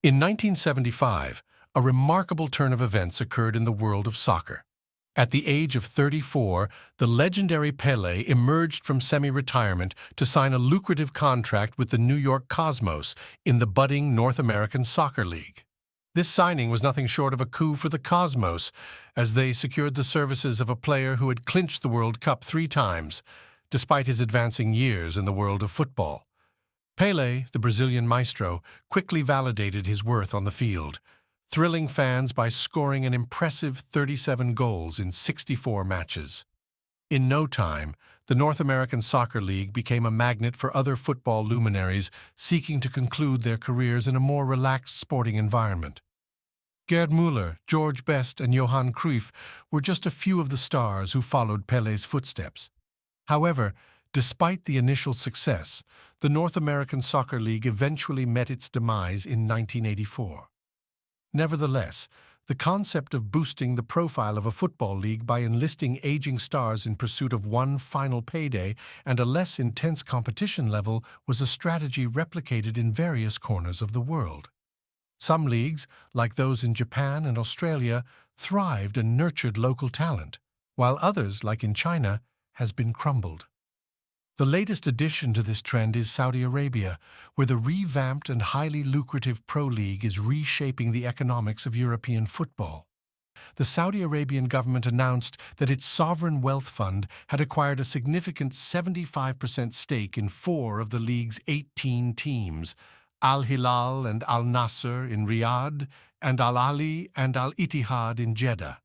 In 1975, a remarkable turn of events occurred in the world of soccer. At the age of 34, the legendary Pelé emerged from semi-retirement to sign a lucrative contract with the New York Cosmos in the budding North American Soccer League. This signing was nothing short of a coup for the Cosmos, as they secured the services of a player who had clinched the World Cup 3 times, despite his advancing years in the world of football. Pelé, the Brazilian maestro, quickly validated his worth on the field, thrilling fans by scoring an impressive 37 goals in 64 matches. In no time, the North American Soccer League became a magnet for other football luminaries seeking to conclude their careers in a more relaxed sporting environment. Gerd Müller, George Best, and Johan Cruyff were just a few of the stars who followed Pelé's footsteps. However, despite the initial success, the North American Soccer League eventually met its demise in 1984. Nevertheless, the concept of boosting the profile of a football league by enlisting aging stars in pursuit of one final payday and a less intense competition level was a strategy replicated in various corners of the world. Some leagues, like those in Japan and Australia, thrived and nurtured local talent, while others, like in China, has been crumbled. The latest addition to this trend is Saudi Arabia, where the revamped and highly lucrative Pro League is reshaping the economics of European football. The Saudi Arabian government announced that its sovereign wealth fund had acquired a significant 75% stake in 4 of the league's 18 teams, Al Hilal and Al Nasser in Riyadh, and Al Ahly and Al Ittihad in Jeddah.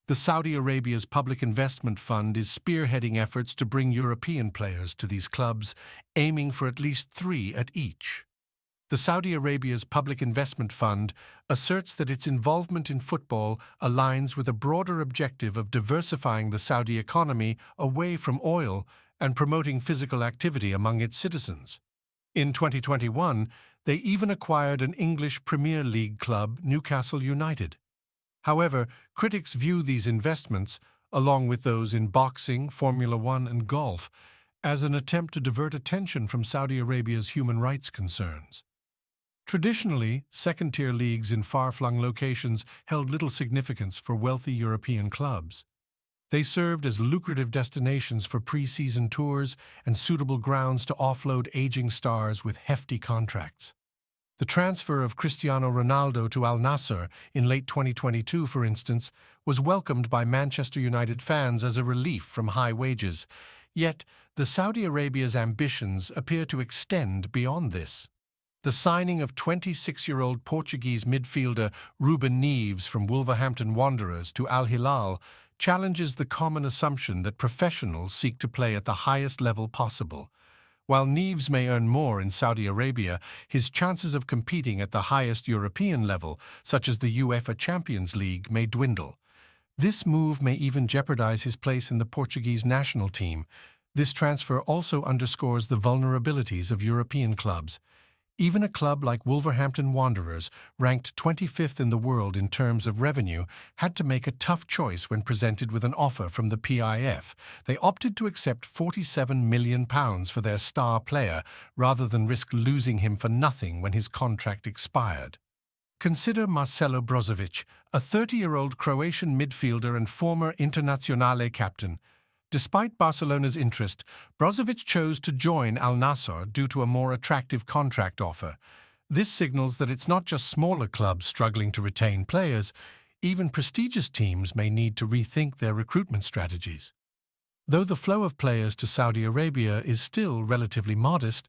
The Saudi Arabia's Public Investment Fund is spearheading efforts to bring European players to these clubs, aiming for at least 3 at each. The Saudi Arabia's Public Investment Fund asserts that its involvement in football aligns with a broader objective of diversifying the Saudi economy away from oil and promoting physical activity among its citizens. In 2021, they even acquired an English Premier League club, Newcastle United. However, critics view these investments, along with those in boxing, Formula One, and golf, as an attempt to divert attention from Saudi Arabia's human rights concerns. Traditionally, second-tier leagues in far-flung locations held little significance for wealthy European clubs. They served as lucrative destinations for pre-season tours and suitable grounds to offload aging stars with hefty contracts. The transfer of Cristiano Ronaldo to Al Nassr in late 2022, for instance, was welcomed by Manchester United fans as a relief from high wages. Yet, the Saudi Arabia's ambitions appear to extend beyond this. The signing of 26-year-old Portuguese midfielder Ruben Neves from Wolverhampton Wanderers to Al Hilal challenges the common assumption that professionals seek to play at the highest level possible. While Neves may earn more in Saudi Arabia, his chances of competing at the highest European level, such as the UEFA Champions League, may dwindle. This move may even jeopardize his place in the Portuguese national team. This transfer also underscores the vulnerabilities of European clubs. Even a club like Wolverhampton Wanderers, ranked 25th in the world in terms of revenue, had to make a tough choice when presented with an offer from the PIF. They opted to accept £47 million for their star player, rather than risk losing him for nothing when his contract expired. Consider Marcelo Brozovic, a 30-year-old Croatian midfielder and former Internazionale captain. Despite Barcelona's interest, Brozovic chose to join Al Nassr due to a more attractive contract offer. This signals that it's not just smaller clubs struggling to retain players. Even prestigious teams may need to rethink their recruitment strategies. Though the flow of players to Saudi Arabia is still relatively modest,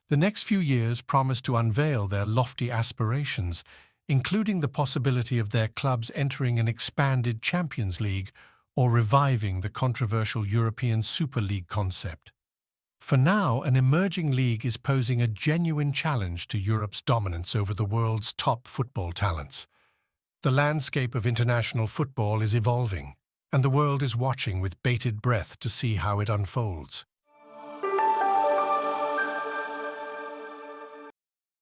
the next few years promise to unveil their lofty aspirations, including the possibility of their clubs entering an expanded Champions League or reviving the controversial European Super League concept. For now, an emerging league is posing a genuine challenge to Europe's dominance over the world's top football talents. The landscape of international football is evolving, and the world is watching with bated breath to see how it unfolds.